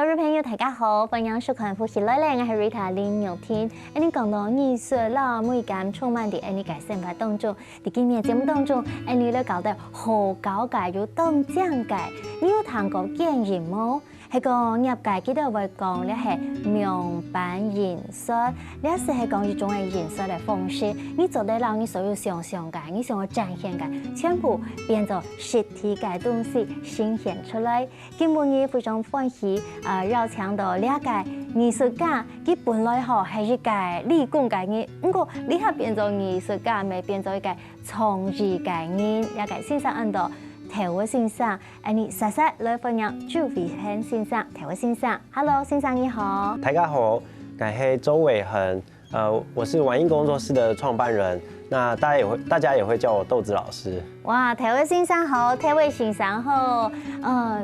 众朋友大家好，歡迎收看《富喜來來》，我係 Rita 林玉天。你講到藝術啦，每間充滿啲你嘅生活當中，喺今日節目當中，你咧搞得好高階又當獎嘅，你有談過經驗冇？係講業界幾多會講咧係明版印刷，呢是係講一種嘅印刷嘅方式，你做得讓你所有想象嘅，你想要展現嘅，全部變做實體嘅東西呈現出來。今日我非常歡喜邀請到兩個藝術家，佢本來係一個理工嘅人，不過你係變做藝術家，咪變做一個創意嘅人，兩個先生按到。台灣先生，你實實來分享朱偉恆先生，台灣先生 ，Hello 先生你好。大家好，我是周偉恆，我是玩印工作室的創辦人，那大家也會叫我豆子老師。哇，台灣先生好，台灣先生好，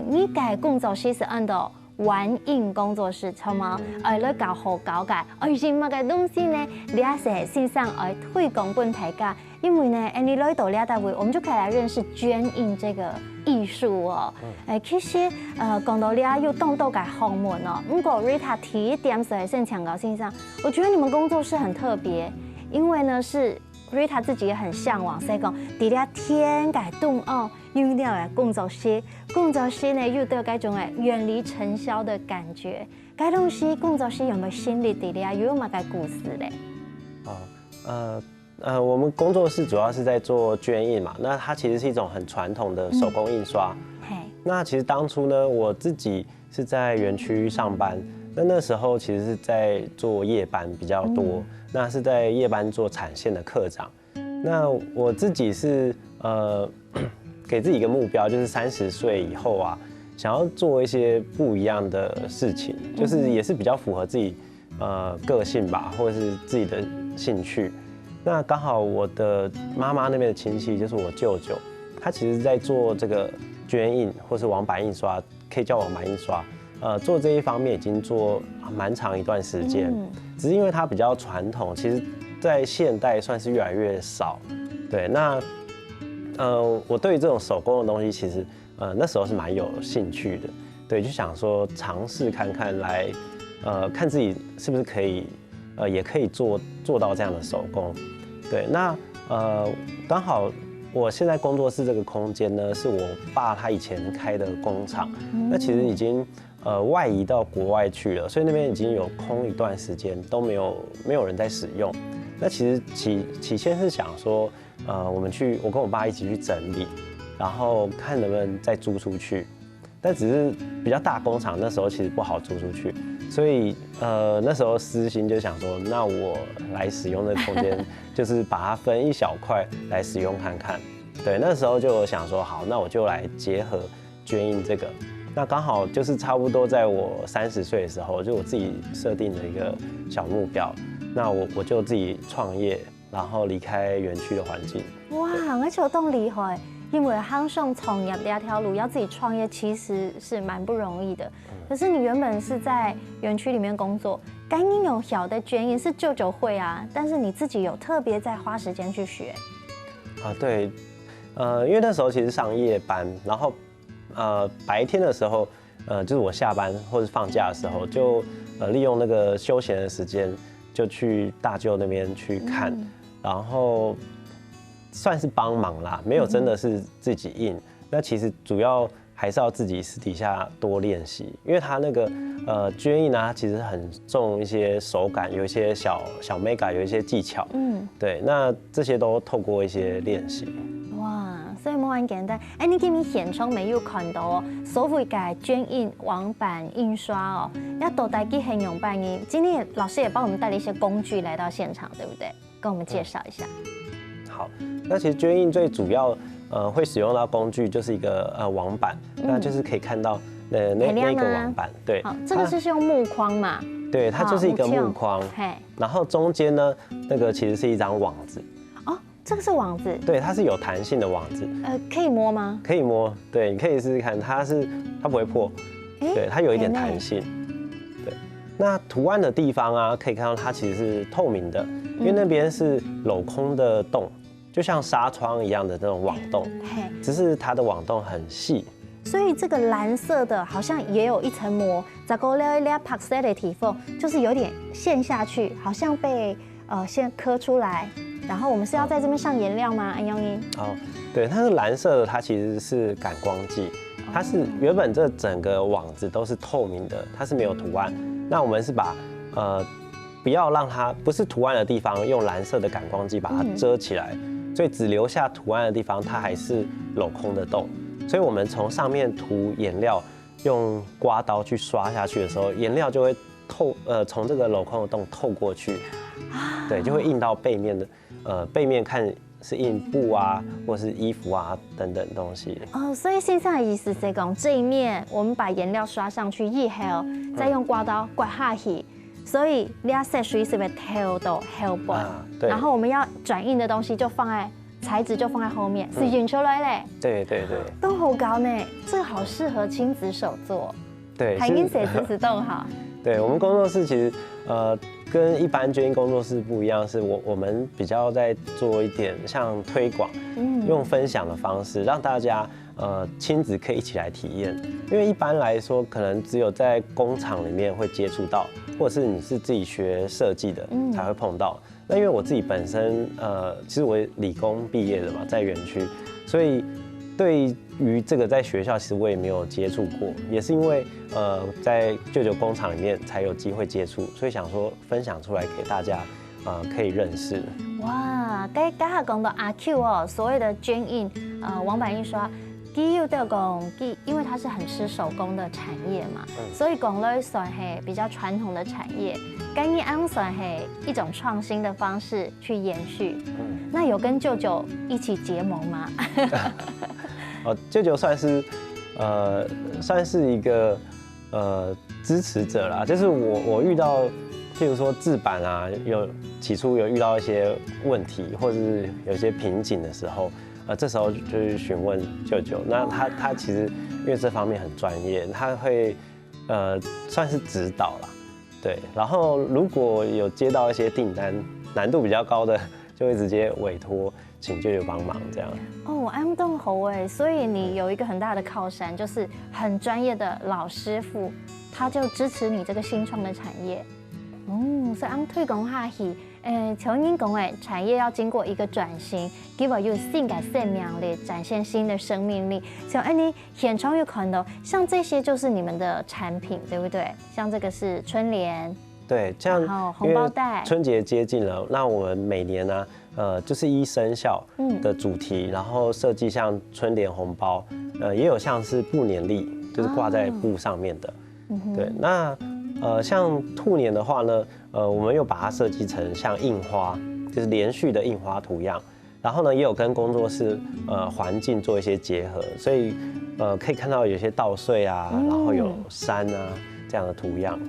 你嘅工作室是按到玩印工作室，錯嗎？來搞好搞嘅，而且乜嘅東西呢？你也是先生來推廣俾大家。因為呢，你來到呢單位，我們就可以來認識絹印這個藝術哦。其實講到呢有動到嘅項目哦，不過 Rita 提一點是先強調先生，我覺得你們工作室很特別，因為呢是 Rita 自己也很嚮往，所以講啲咧天嘅動哦，有啲嘅工作室呢又都有嗰種遠離塵囂的感覺。該東西工作室有冇心理啲咧？有冇個故事咧？我們工作室主要是在做絹印嘛，那它其實是一種很傳統的手工印刷。那其實當初呢，我自己是在園區上班，那時候其實是在做夜班比較多，那是在夜班做產線的課長。那我自己是給自己一個目標，就是30歲以後啊，想要做一些不一樣的事情，就是也是比較符合自己個性吧，或者是自己的興趣。那剛好我的媽媽那邊的親戚就是我舅舅，他其實在做這個絹印或是網版印刷，可以叫網版印刷，做這一方面已經做蠻長一段時間，只是因為它比較傳統，其實在現代算是越來越少。對，那我對於這種手工的東西，其實那時候是蠻有興趣的，對，就想說嘗試看看來，看自己是不是可以，也可以做到這樣的手工。對，那剛好我現在工作室這個空間呢，是我爸他以前開的工廠，那其實已經外移到國外去了，所以那邊已經有空一段時間都沒有人在使用。那其實起先是想說，我跟我爸一起去整理，然後看能不能再租出去，但只是比較大工廠，那時候其實不好租出去。所以那時候私心就想說，那我來使用這個空間，就是把它分一小塊來使用看看。對，那時候就想說，好，那我就來結合絹印這個。那剛好就是差不多在我30歲的時候，就我自己設定了一個小目標，那我就自己創業，然後離開園區的環境。哇，我覺得咁厲害。因為向上創業這條路，要自己創業其實是蠻不容易的。可是你原本是在園區裡面工作，該你有曉得絹印是舅舅會啊，但是你自己有特別在花時間去學。對，因為那時候其實上夜班，然後白天的時候，就是我下班或者放假的時候，就利用那個休閒的時間，就去大舅那邊去看，然後算是幫忙啦，沒有真的是自己印。那其實主要還是要自己私底下多練習，因為它那個絹印啊，其實很重一些手感，有一些小 mega， 有一些技巧。對，那這些都透過一些練習。哇，所以冇咁簡單。你今日現場沒有看到哦，所謂嘅絹印網版印刷哦，要到底幾形容辦印？今天老師也幫我們帶了一些工具來到現場，對不對？跟我們介紹一下。好，那其實絹印最主要會使用到工具就是一個網板，那就是可以看到那個網板，對。好，這個是用木框嘛？對，它就是一個木框，然後中間呢，那個其實是一張網子。哦，這個是網子？對，它是有彈性的網子。可以摸嗎？可以摸，對，你可以試試看，它不會破，對，它有一點彈性。對，那圖案的地方啊，可以看到它其實是透明的，因為那邊是鏤空的洞。就像紗窗一樣的那種網洞，只是它的網洞很細，所以这个蓝色的好像也有一层膜，再过了一粒白色的体缝，就是有点陷下去，好像被先刻出来。然后我们是要在这边上颜料吗？安永英？哦，对，它是蓝色的，它其实是感光剂，它是原本这整个网子都是透明的，它是没有图案。那我们是把不要让它不是图案的地方用蓝色的感光剂把它遮起来，所以只留下图案的地方它还是镂空的洞。所以我们从上面涂颜料，用刮刀去刷下去的时候，颜料就会从这个镂空的洞透过去，对，就会印到背面的。背面看是印布啊，或是衣服啊等等东西。所以现在的意思是讲，这一面我们把颜料刷上去以后，再用刮刀刮下去，所以你要色水是不是跳到后半？对。然后我们要转印的东西就放在材质就放在后面，是印出来嘞。对对对。都好高呢，这个好适合亲子手作。对。海印写字动好。对我们工作室其实跟一般捐印工作室不一样，是我们比较在做一点像推广，用分享的方式让大家亲子可以一起来体验。因为一般来说，可能只有在工厂里面会接触到，或者是你是自己学设计的才会碰到。那因为我自己本身其实我理工毕业的嘛，在园区，所以对于这个在学校其实我也没有接触过，也是因为在舅舅工厂里面才有机会接触，所以想说分享出来给大家可以认识。哇，刚才讲到阿 Q 哦，所谓的捐印网版印刷，基有的讲因为它是很吃手工的产业嘛，所以讲了算是比较传统的产业，干印安算是一种创新的方式去延续。那有跟舅舅一起结盟吗？舅舅算是一个支持者啦，就是我遇到，譬如说制版啊，起初有遇到一些问题，或者是有一些瓶颈的时候，这时候就去询问舅舅。那他其实因为这方面很专业，他会算是指导啦，对。然后如果有接到一些订单难度比较高的，就会直接委托请舅舅帮忙这样。安东侯哎，所以你有一个很大的靠山，就是很专业的老师傅，他就支持你这个新创的产业。所以安推广下去，从您讲的产业要经过一个转型，给我有新的生命力，展现新的生命力。像你现场有看到，像这些就是你们的产品，对不对？像这个是春联。对，这样然后红包袋，春节接近了，那我们每年呢，就是依生肖的主题，然后设计像春联、红包，也有像是布年历，就是挂在布上面的。对，那像兔年的话呢，我们又把它设计成像印花，就是连续的印花图样。然后呢，也有跟工作室环境做一些结合，所以可以看到有些稻穗啊，然后有山啊这样的图样。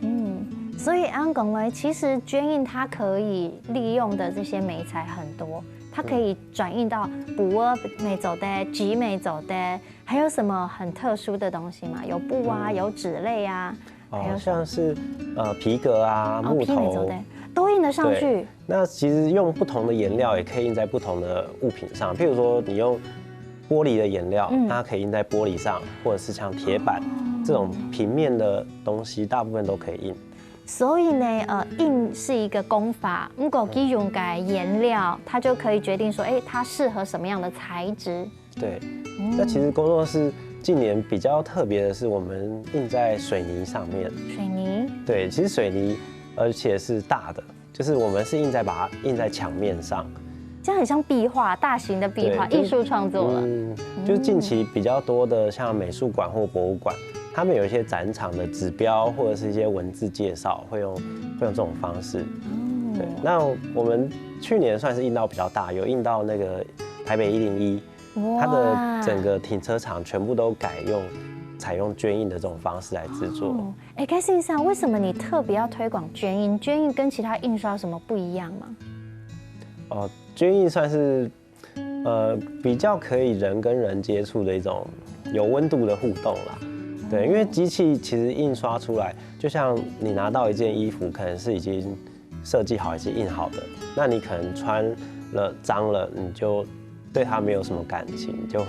所以安讲为，其实捐印它可以利用的这些媒材很多，它可以转印到布美走的、纸美走的，还有什么很特殊的东西吗？有布啊，有纸类啊，还有像是皮革啊、木头都印得上去。那其实用不同的颜料也可以印在不同的物品上，譬如说你用玻璃的颜料，那它可以印在玻璃上，或者是像铁板这种平面的东西，大部分都可以印。所以呢，印是一个工法，如果基用改颜料，它就可以决定说，它适合什么样的材质。对，那其实工作室近年比较特别的是，我们印在水泥上面。水泥？对，其实水泥，而且是大的，就是我们是把它印在墙面上。这样很像壁画，大型的壁画，艺术创作了。就是近期比较多的，像美术馆或博物馆。他们有一些展场的指标或者是一些文字介绍，会用这种方式。对，那我们去年算是印到比较大，有印到那个台北101，它的整个停车场全部都采用捐印的这种方式来制作。该信上为什么你特别要推广捐印？捐印跟其他印刷有什么不一样吗？捐印算是比较可以人跟人接触的一种有温度的互动啦。对，因为机器其实印刷出来，就像你拿到一件衣服，可能是已经设计好、已经印好的，那你可能穿了脏了，你就对它没有什么感情，就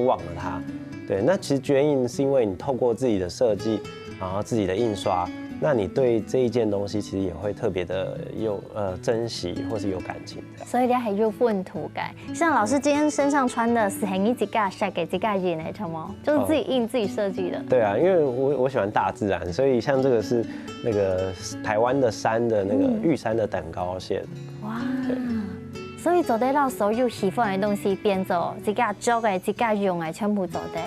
忘了它。对，那其实捐印是因为你透过自己的设计，然后自己的印刷，那你对这一件东西其实也会特别的有珍惜或是有感情。所以你还有粪土感，像老师今天身上穿的是很一几架晒给几架印的，什么就是自己印自己设计的。对啊，因为我喜欢大自然，所以像这个是那个台湾的山的那个玉山的胆膏线。哇！所以做得到所有喜欢的东西变做自家做的、自家用的，全部做的，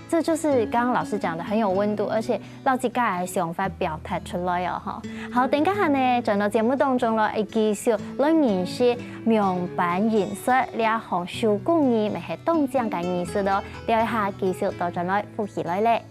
这就是刚刚老师讲的很有温度，而且让自家的想法表达出来哦哈。好，等下呢，转到节目当中咯，会继续来认识明版颜色、两行手工艺，咪系东江嘅艺术咯。聊一下继续到转来复习来咧。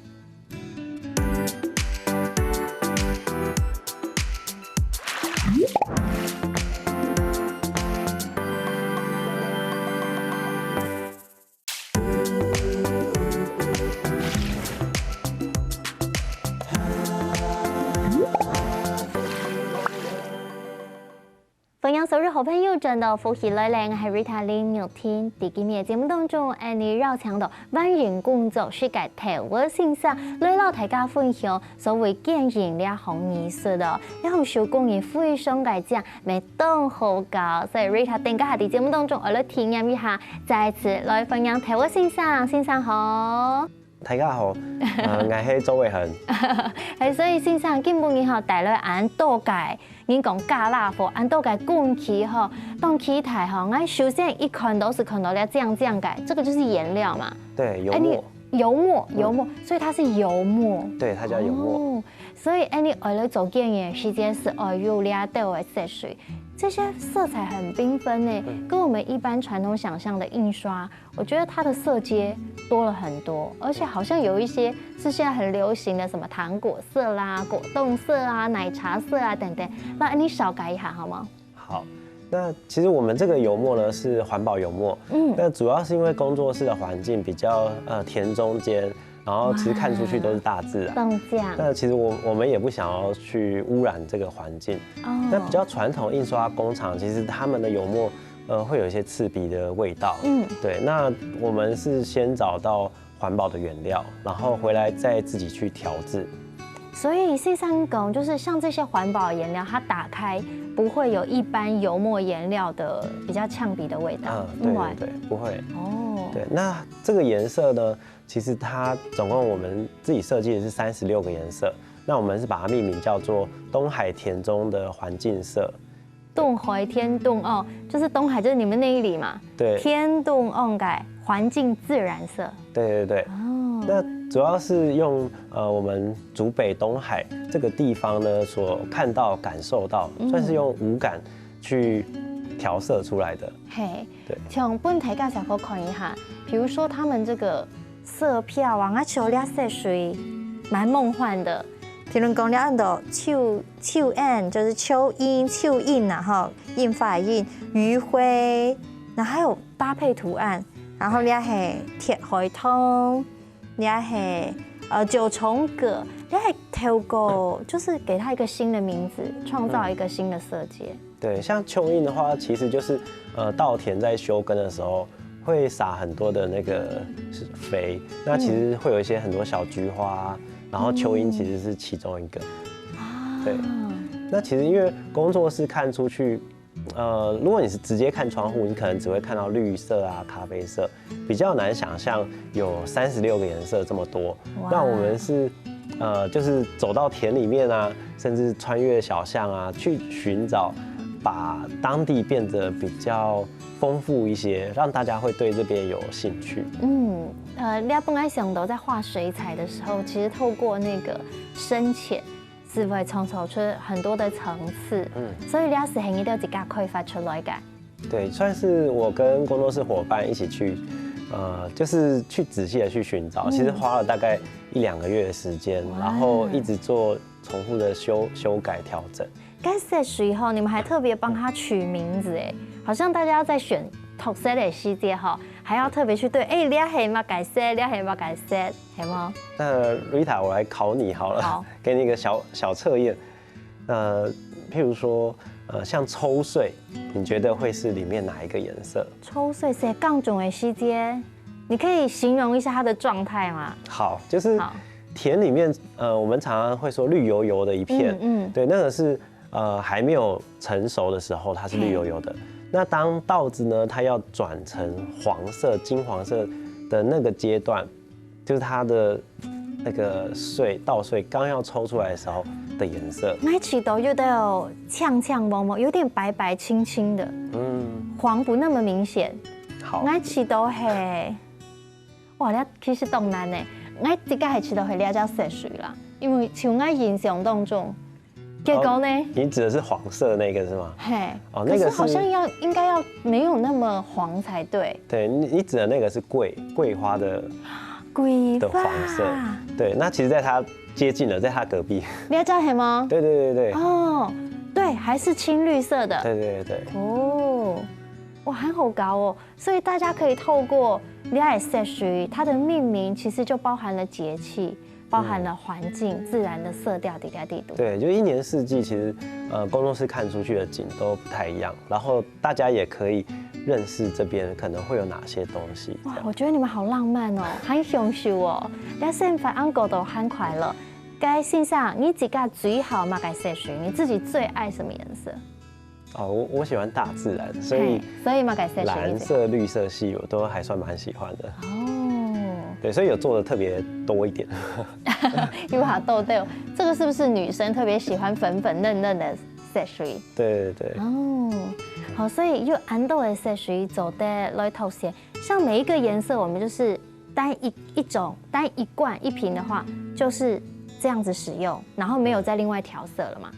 分享所有好朋友转到复习来咧，我係 Rita 林玉天。喺今日嘅節目當中，你繞強到萬人工作世界台灣線上，來到大家分享所謂建言兩項藝術咯，兩項手工藝非常嘅正，咪當好搞。所以 Rita 等下喺節目當中，我來體驗一下，再一次來分享台灣線上，線上好。大家好，我係周偉恆。係，所以線上基本上帶來按多解。你講加辣貨，按到個棍起吼，當起台吼，我首先一看到是看到了這樣改，這個就是顏料嘛。對，油墨。油墨，所以它是油墨。對，它叫油墨。所以你為了做建言時間是有兩道的色水，這些色彩很繽紛呢，跟我們一般傳統想象的印刷，我覺得它的色階多了很多，而且好像有一些是現在很流行的什麼糖果色啦、果凍色啊、奶茶色啊等等，那你少改一下好嗎？好，那其實我們這個油墨呢是環保油墨，那主要是因為工作室的環境比較田中間。然後其實看出去都是大自然，那其實我們也不想要去污染這個環境。那比較傳統印刷工廠，其實他們的油墨會有一些刺鼻的味道。對。那我們是先找到環保的原料，然後回來再自己去調製。所以線上講，就是像這些環保顏料，它打開不會有一般油墨顏料的比較嗆鼻的味道。對，不會。對，那這個顏色呢，其實它總共我們自己設計的是36個顏色，那我們是把它命名叫做東海田中的環境色。東海天動哦，就是東海，就是你們那一裡嘛。對。天動哦改環境自然色。對。哦。那主要是用我們竹北東海這個地方呢所看到感受到，算是用五感去調色出來的。嘿，對。從本台介紹我看一下，比如說他們這個色票啊，我瞅了色水，蠻夢幻的。譬如講了按到蚯蚓，就是蚯蚓然後印法印餘暉，然後還有搭配圖案，然後咧係鐵海通，咧係九重葛，咧係透過就是給它一個新的名字，創造一個新的色階。對，像蚯蚓的話，其實就是稻田在休耕的時候會撒很多的那個肥，那其實會有一些很多小菊花，然後蚯蚓其實是其中一個。對，那其實因為工作室看出去，如果你是直接看窗戶，你可能只會看到綠色啊、咖啡色，比較難想象有36個顏色這麼多。那我們是就是走到田裡面啊，甚至穿越小巷啊，去尋找，把當地變得比較豐富一些，讓大家會對這邊有興趣。你本來想到在畫水彩的時候，其實透過那個深淺，是會創造出很多的層次。所以你是很一定要自己開發出來的。對，算是我跟工作室夥伴一起去，就是去仔細的去尋找，其實花了大概1-2個月的時間，然後一直做重複的修改調整。該色水後，你們還特別幫它取名字哎，好像大家在選特色的細節哈，還要特別去對，你係乜改色，你係乜改色，係嗎？那 Rita， 我來考你好了，好，給你一個小測驗，譬如說，像抽穗，你覺得會是裡面哪一個顏色？抽穗是槓種的細節，你可以形容一下它的状态吗？好，就是田里面，我们常常会说绿油油的一片，对，那个是还没有成熟的时候，它是绿油油的。那当稻子呢，它要转成黄色、金黄色的那个阶段，就是它的那个稻穗刚要抽出来的时候的颜色。那起都有点呛呛蒙蒙，有点白白青青的，黄不那么明显。好，那起都嘿，哇，那其实动难呢。我这个系吃到係了叫色水啦，因为像我印象当中，结果呢？你指的是黄色那个是吗？嘿，那个好像应该要没有那么黄才对。对，你指的那个是桂花的黄色。对，那其实在它接近了，在它隔壁。了解係吗？对对对对。哦，对，还是青绿色的。对对对。哦，哇，很好高哦，所以大家可以透过了解色水，它的命名其实就包含了节气，包含了环境、自然的色调底下地图。对，就一年四季，其实工作室看出去的景都不太一样，然后大家也可以认识这边可能会有哪些东西。哇，我觉得你们好浪漫哦，很享受哦。那现在安狗都很快乐。该欣赏你自己最好嘛？该色水，你自己最爱什么颜色？哦，我喜欢大自然，所以嘛该色水，蓝色、绿色系我都还算蛮喜欢的。哦，对，所以有做的特别多一点。有好豆豆，这个是不是女生特别喜欢粉粉嫩嫩的色水？对对对。哦，好，所以用安豆的色水走的来透些，像每一个颜色，我们就是单一罐一瓶的话，就是这样子使用，然后没有再另外调色了嘛？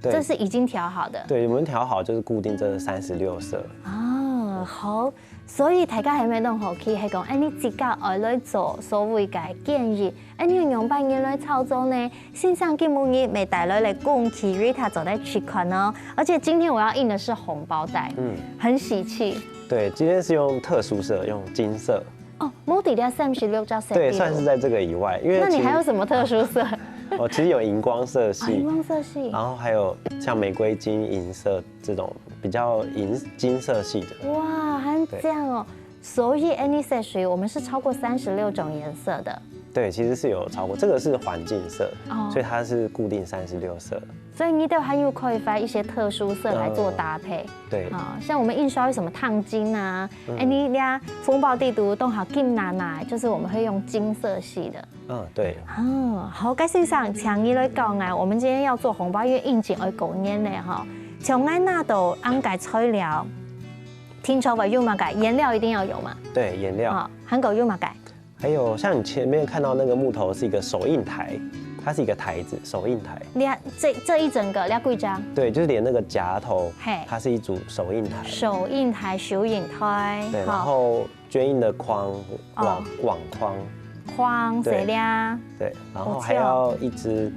对，这是已经调好的。对，我们调好就是固定这36色。哦，好，所以大家係咪都好奇係講，你自己愛來做所謂嘅建議，你用乜嘢來操作呢？線上節目你未帶來嚟供 Rita 走在取款哦，而且今天我要印的是紅包袋，很喜氣。对，今天是用特殊色，用金色。哦，冇底下36叫色。对，算是在这个以外，因为那你还有什么特殊色？哦，其实有荧光色系，荧光色系，然后还有像玫瑰金、银色这种比较金色系的。哇，还这样哦！所以 any 色水我们是超过36种颜色的。对，其实是有超过，这个是环境色，所以它是固定36色。所以你都还有可以发一些特殊色来做搭配。对，像我们印刷有什么烫金啊，你俩风暴地图都好金奶奶，就是我们会用金色系的。对。好，该先生，请你来讲啊，我们今天要做红包，因为应景而狗年嘞哈。从安那度安改材料，听说有嘛改，颜料一定要有嘛。对，颜料。韩狗有嘛改。还有像你前面看到那个木头是一个手印台，它是一个台子，手印台。这一整个要几张？对，就是连那个夹头，它是一组手印台。手印台、手印台。对，然后捐印的框、网框、谁呀？对，然后还要一支，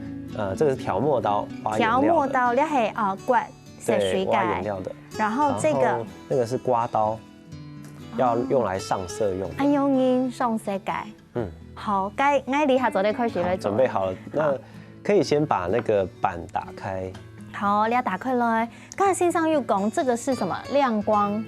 这个是调墨刀，调墨刀，你系刮色水挖颜料的。然后这个那个是刮刀。要用来上色用的，用印上色改。好，该立下做的开始来做。准备好了，那可以先把那个板打开。好，你要打开来。刚才线上又讲这个是什么？亮光。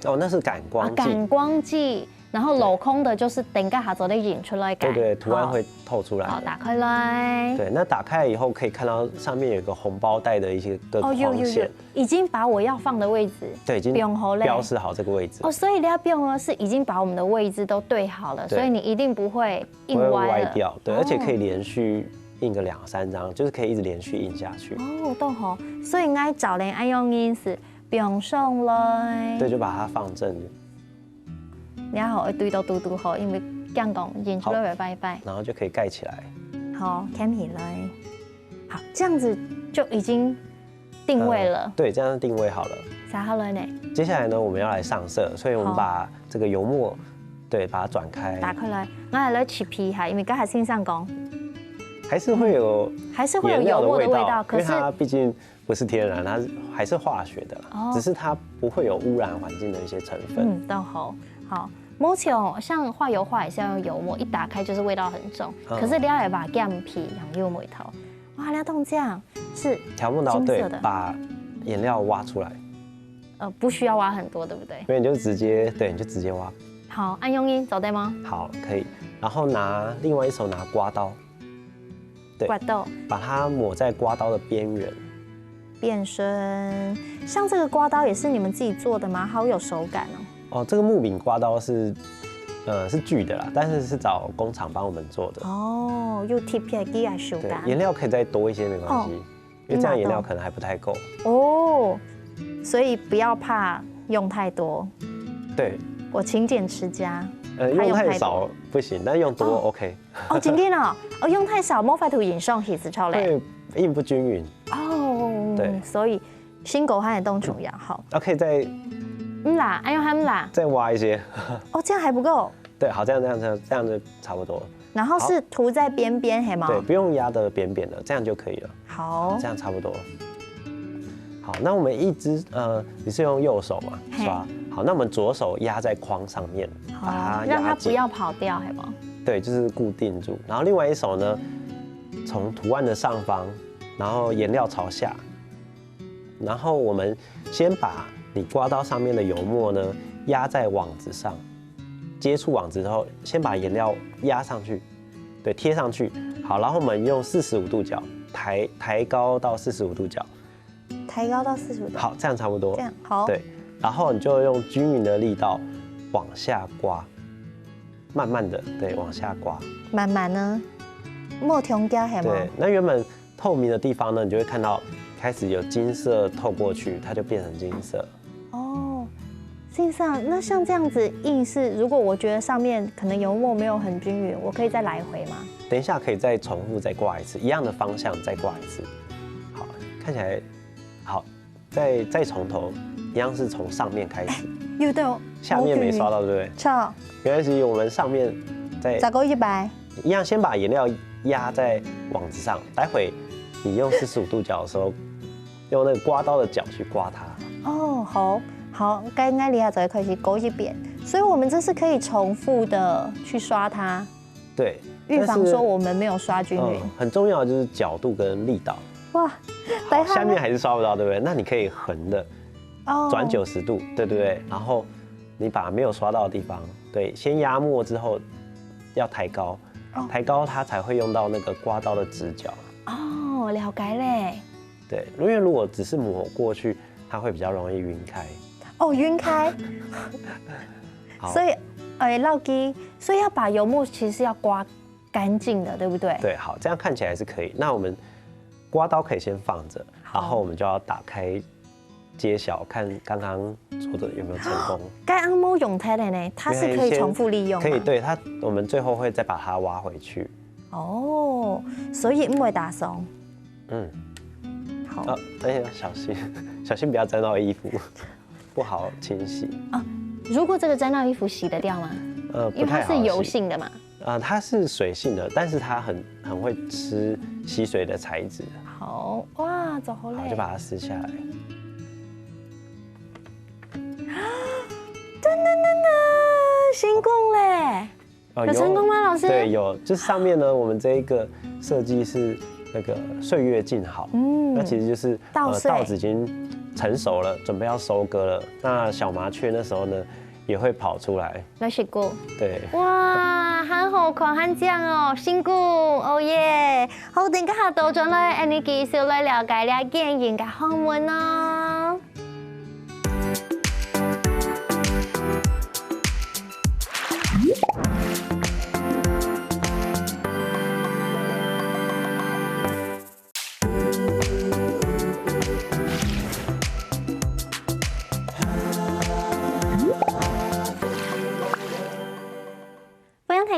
哦，那是感光剂。感光剂。然后镂空的就是等下做的引出来改。对，图案会透出来。好，打开来。对，那打开以后可以看到上面有一个红包袋的一些个框线。已经把我要放的位置。对，已经标示好这个位置。所以你要标呢是已经把我们的位置都对好了，所以你一定不会印歪掉。对，而且可以连续印个2、3张，就是可以一直连续印下去。都好。所以爱找人爱用印是标上来。对，就把它放正。然后对到嘟好，因为这样讲印出来会拜拜，然后就可以盖起来。好，看起来，好，这样子就已经定位了。对，这样定位好了。啥好了呢？接下来呢，我们要来上色，所以我们把这个油墨，对，把它转开，打开来，我来起皮哈，因为刚才线上讲，还是会有油墨的味道，因为它毕竟不是天然，它还是化学的啦，只是它不会有污染环境的一些成分。都好。好，目前像画油画也是要用油墨，一打开就是味道很重。可是你要把姜皮养油墨头，哇，你动这样是调墨刀，对，把颜料挖出来。不需要挖很多，对不对？因为你就直接挖。好，按用音走对吗？好，可以。然后另外一手拿刮刀，对，刮刀，把它抹在刮刀的边缘。变身，像这个刮刀也是你们自己做的吗？好有手感哦。哦，这个木柄刮刀是锯的啦，但是找工厂帮我们做的。哦，用贴片机来修的。颜料可以再多一些没关系，因为这样颜料可能还不太够。哦，所以不要怕用太多。对，我勤俭持家。用太少不行，但用多 OK。哦，真的哦，用太少，冇法度影上其实超累。对，印不均匀。哦，对，所以新狗和冬虫养好。可以再啦，用它啦，再挖一些。哦，这样还不够。对，好，这样就差不多了。然后是涂在边边，黑吗？对，不用压得扁扁的，这样就可以了。好，这样差不多。好，那我们你是用右手嘛刷？好，那我们左手压在框上面，把它让它不要跑掉，黑吗？对，就是固定住。然后另外一手呢，从图案的上方，然后颜料朝下，然后我们先把你刮刀上面的油墨呢压在网子上，接触网子之后，先把颜料压上去，对，贴上去。好，然后我们用45度角抬高到45度角，抬高到45度。好，这样差不多。这样好。对，然后你就用均匀的力道往下刮，慢慢的，对，往下刮。慢慢呢，莫停掉黑吗？对，那原本透明的地方呢，你就会看到开始有金色透过去，它就变成金色。哦，信上那像这样子印是，如果我觉得上面可能油墨没有很均匀，我可以再来回吗？等一下可以再重复再刮一次，一样的方向再刮一次。好，看起来好，再从头，一样是从上面开始。有的下面没刷到，对不对？错，没关系，我们上面再咋个一百？一样，先把颜料压在网子上，待会你用45度角的时候，用那个刮刀的角去刮它。哦，好，该厉害，就会开始勾一遍。所以我们这是可以重复的去刷它，对，预防说我们没有刷均匀。很重要的就是角度跟力道。哇，下面还是刷不到，对不对？那你可以横的转90度，对不对？然后你把没有刷到的地方，对，先压墨之后要抬高，抬高它才会用到那个刮刀的直角。哦，了解嘞。对，因为如果只是抹过去，它会比较容易晕开。哦，晕开。所以，烙基，所以要把油墨其实要刮干净的，对不对？对，好，这样看起来是可以。那我们刮刀可以先放着，然后我们就要打开揭晓，看刚刚做的有没有成功。该按摩用它的呢，它是可以重复利用。可以，对它，我们最后会再把它挖回去。哦，所以不会打松。嗯，好。小心不要沾到衣服，不好清洗。如果这个沾到衣服洗得掉吗？因为它是油性的嘛。它是水性的，但是它很会吃吸水的材质。好哇，走好嘞。好，就把它撕下来。噔，成功嘞！有成功吗，老师？对，有。就是上面呢，我们这一个设计是那个岁月静好，那其实就是稻子已经成熟了，准备要收割了。那小麻雀那时候呢，也会跑出来。来洗过。对。哇，很好看，很正哦，辛苦，哦耶！好，等下倒轉來，你繼續來了解了經驗嘅學問哦。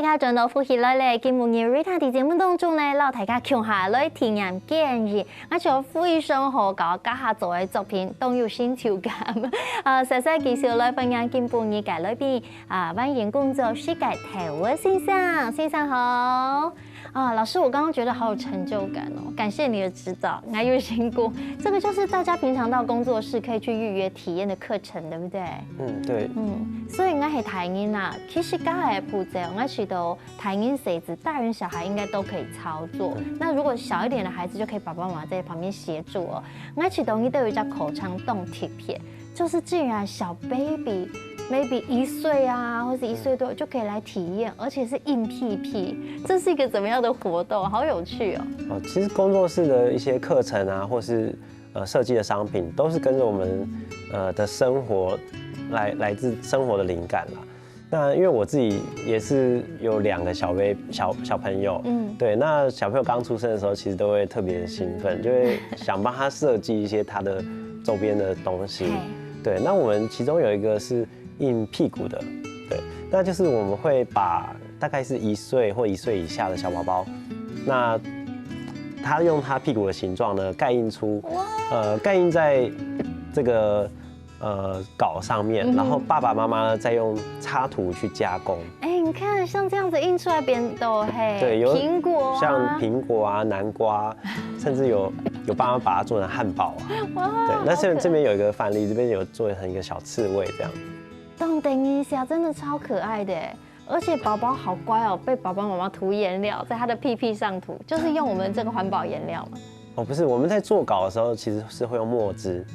大家轉到呼吸來咧，今日 Rita 喺節目當中咧，讓大家共下來體驗建議，我就非常好搞，家下做嘅作品都有新潮感。細細介紹來分享今日嘅裏邊萬元工作室嘅台灣先生好。老師，我剛剛覺得好有成就感哦，感謝你的指導，還有辛苦。這個就是大家平常到工作室可以去預約體驗的課程，對不對？對。所以我係台英啦，其實家下嘅步驟，我知道台英寫字，大人小孩應該都可以操作。那如果小一點的孩子，就可以爸爸媽媽在旁邊協助哦。我知道你都有一隻口腔動貼片，就是既然小 baby maybe 1岁啊，或是1岁多就可以来体验，而且是印屁屁，这是一个怎么样的活动？好有趣哦！其实工作室的一些课程啊，或是设计的商品，都是跟着我们的生活来自生活的灵感啦。那因为我自己也是有2个小朋友，对，那小朋友刚出生的时候，其实都会特别兴奋，就会想帮他设计一些他的周边的东西。对，那我们其中有一个是印屁股的，对，那就是我们会把大概是1岁或1岁以下的小宝宝，那他用他屁股的形状呢盖印出，盖印在这个稿上面，然后爸爸妈妈呢再用插图去加工。你看像这样子印出来扁豆，嘿，对，有苹果，像苹果啊、南瓜，甚至有爸妈把它做成汉堡啊。哇，对，那这边有一个范例，这边有做成一个小刺猬这样。动等一下，真的超可爱的，而且宝宝好乖哦，被爸爸妈妈涂颜料，在他的屁屁上涂，就是用我们这个环保颜料嘛。不是，我们在做稿的时候其实是会用墨汁，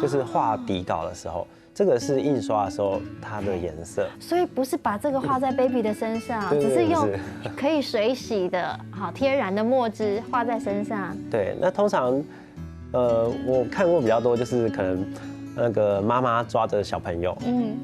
就是画底稿的时候。这个是印刷的时候它的颜色，所以不是把这个画在 baby 的身上，只是用可以水洗的好天然的墨汁画在身上。对，那通常我看过比较多，就是可能那个妈妈抓着小朋友，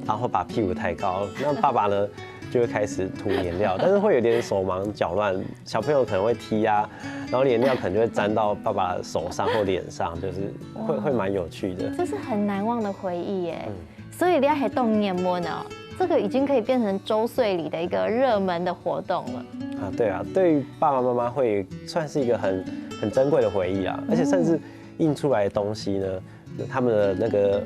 然后把屁股抬高，那爸爸呢就会开始涂颜料，但是会有点手忙脚乱，小朋友可能会踢啊，然后颜料可能就会沾到爸爸手上或脸上，就是会蛮有趣的。这是很难忘的回忆耶。所以你要还动念摸呢，这个已经可以变成周岁里的一个热门的活动了。对啊，对于爸爸妈妈会算是一个很珍贵的回忆啊，而且甚至印出来的东西呢，他们的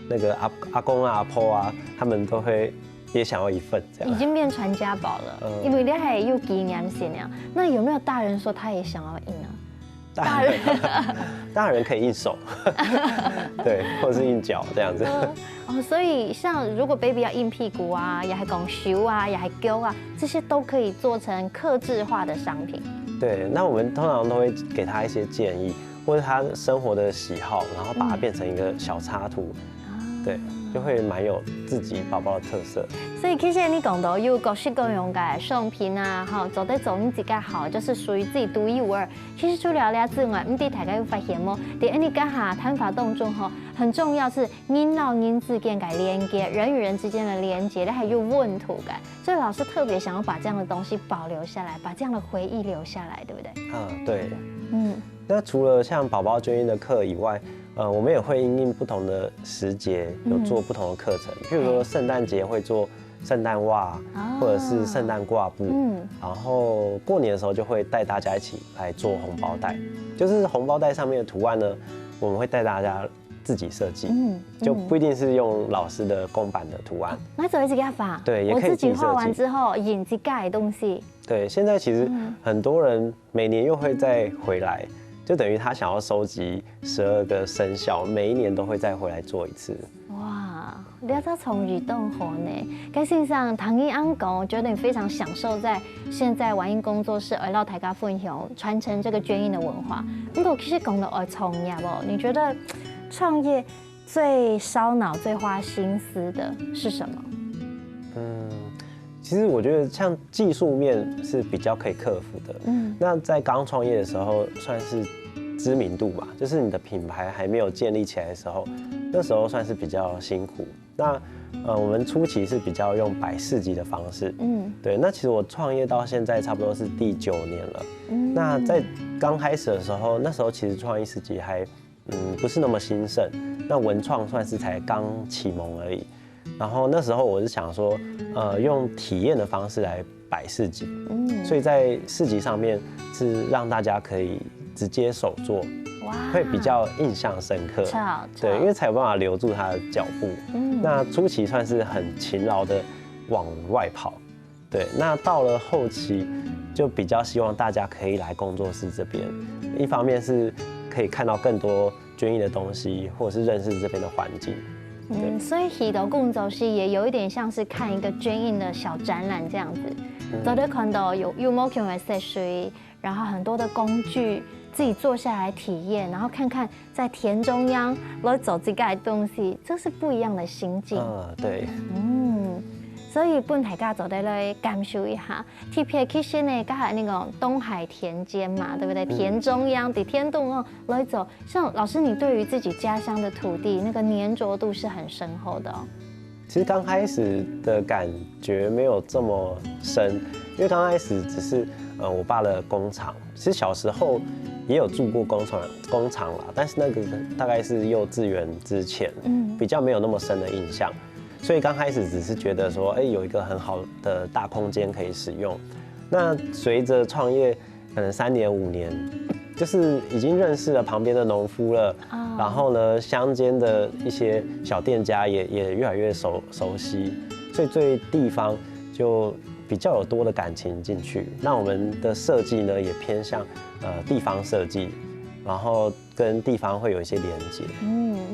那个阿公啊、阿婆啊，他们都会也想要一份这样。已经变传家宝了，因为你还有纪念性啊。那有没有大人说他也想要印啊？大人可以印手，对，或者是印脚这样子。所以像如果 baby 要印屁股啊，也还讲手啊，也还揪啊，这些都可以做成客制化的商品。对，那我们通常都会给他一些建议，或者他生活的喜好，然后把它变成一个小插图，对，就会蛮有自己宝宝的特色。所以其实你讲到有各式各样的商品啊，做得做你自己好，就是属于自己独一无二。其实除了了之外，大家有发现吗？在你家下摊法当中很重要是人老人之间的连接，人与人之间的连接，还有温度感。所以老师特别想要把这样的东西保留下来，把这样的回忆留下来，对不对？对。那除了像宝宝捐印的课以外，我们也会因应不同的时节有做不同的课程，譬如说圣诞节会做圣诞袜，或者是圣诞挂布，然后过年的时候就会带大家一起来做红包袋，就是红包袋上面的图案呢，我们会带大家自己设计，就不一定是用老师的公版的图案。那怎么自己画？对，也可以我自己画完之后引自己的东西。对，现在其实很多人每年又会再回来。就等于他想要收集12个生肖，每一年都会再回来做一次。哇，你要从移动好呢。跟线上唐英安讲，我觉得你非常享受在现在玩印工作室围绕大家分享传承这个捐印的文化。不过其实讲到创业不，你觉得创业最烧脑、最花心思的是什么？其实我觉得像技术面是比较可以克服的。那在刚创业的时候，算是知名度嘛，就是你的品牌还没有建立起来的时候，那时候算是比较辛苦。那我们初期是比较用摆市集的方式。对。那其实我创业到现在差不多是第9年了。那在刚开始的时候，那时候其实创意市集还不是那么兴盛，那文创算是才刚启蒙而已。然后那时候我是想说，用体验的方式来摆市集，所以在市集上面是让大家可以直接手做，会比较印象深刻。对，因为才有办法留住他的脚步。那初期算是很勤劳的往外跑，对。那到了后期，就比较希望大家可以来工作室这边，一方面是可以看到更多捐印的东西，或者是认识这边的环境。所以喜的工作室也有一点像是看一个捐印的小展览这样子，都会看到有没有用的设施，然后很多的工具自己坐下来体验，然后看看在田中央来走这个东西，这是不一样的心境。对。所以本大家就得来感受一下，特别其实呢，刚才那个东海田间嘛，对不对？田中央的天洞哦来走，像老师，你对于自己家乡的土地那个粘着度是很深厚的哦。其实刚开始的感觉没有这么深，因为刚开始只是我爸的工厂。其实小时候也有住过工厂啦，但是那个大概是幼稚园之前，比较没有那么深的印象。所以刚开始只是觉得说，有一个很好的大空间可以使用。那随着创业，可能3年5年，就是已经认识了旁边的农夫了，然后呢，乡间的一些小店家也越来越熟悉，所以对地方就比较有多的感情进去。那我们的设计呢，也偏向地方设计，然后跟地方会有一些连接。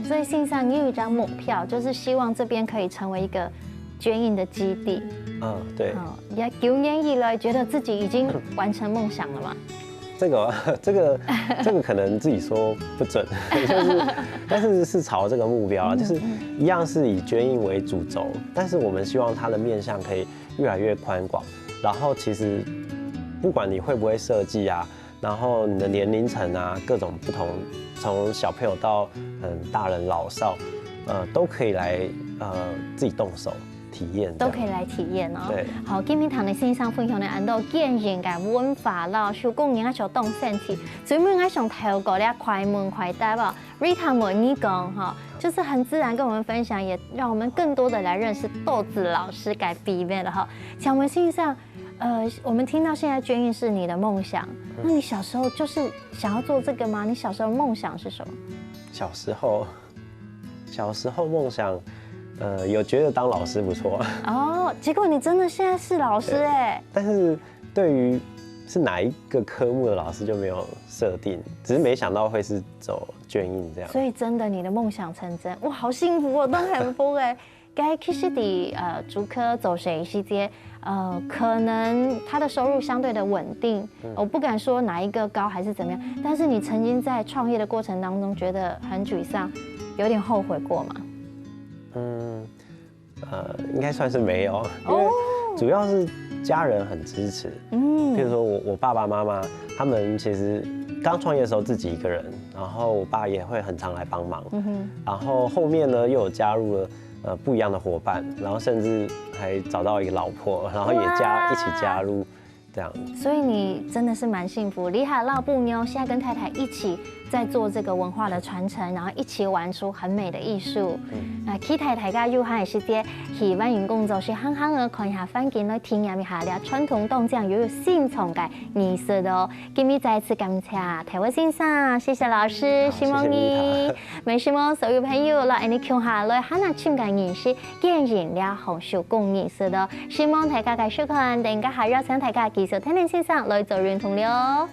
所以信上也有一张目标，就是希望这边可以成为一个捐印的基地。对。也9年以来，觉得自己已经完成梦想了嘛？这个可能自己说不准，但是是朝这个目标啊，就是一样是以捐印为主轴，但是我们希望它的面向可以越来越宽广。然后其实不管你会不会设计啊，然后你的年龄层啊，各种不同，从小朋友到大人老少，都可以来自己动手体验，都可以来体验哦。对，好，今天谈的线上分享的按到建人嘅文化啦，手工人啊手动身体，最尾我想透过咧快问快答吧 ，Rita 问你讲哈，就是很自然跟我们分享，也让我们更多的来认识豆子老师改比面了哈。请问线上。我们听到现在捐印是你的梦想，那你小时候就是想要做这个吗？你小时候梦想是什么？小时候梦想，有觉得当老师不错。结果你真的现在是老师哎。但是对于是哪一个科目的老师就没有设定，只是没想到会是走捐印这样。所以真的你的梦想成真，哇，好幸福哦，都很福哎。该其实的竹科走谁西街。可能他的收入相对的稳定，我不敢说哪一个高还是怎么样，但是你曾经在创业的过程当中觉得很沮丧，有点后悔过吗？应该算是没有，因为主要是家人很支持。譬如说我爸爸妈妈他们其实刚创业的时候自己一个人，然后我爸也会很常来帮忙，然后后面呢又有加入了。不一样的伙伴，然后甚至还找到一个老婆，然后也一起加入，这样。所以你真的是蛮幸福，厉害老布妞，现在跟太太一起在做这个文化的传承，然后一起玩出很美的艺术。期待大家有閒時間去灣員工作室行行啊，看一下環境來體驗一下咧傳統動匠又有現場嘅藝術哦。今日再次感謝台灣先生，謝謝老師，希望你，也希望所有朋友來你共下來哈那參加認識建人咧紅手工藝術哦。希望大家嘅收看，大家還邀請大家繼續聽聽先生來做認同了，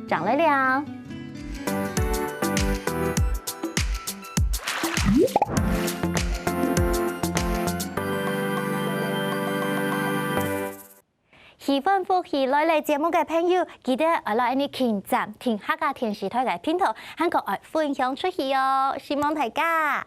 長來了。喜歡福喜來嚟節目嘅朋友，記得來你點讚、聽下個電視台嘅片頭，韓國愛分享出去哦，希望大家。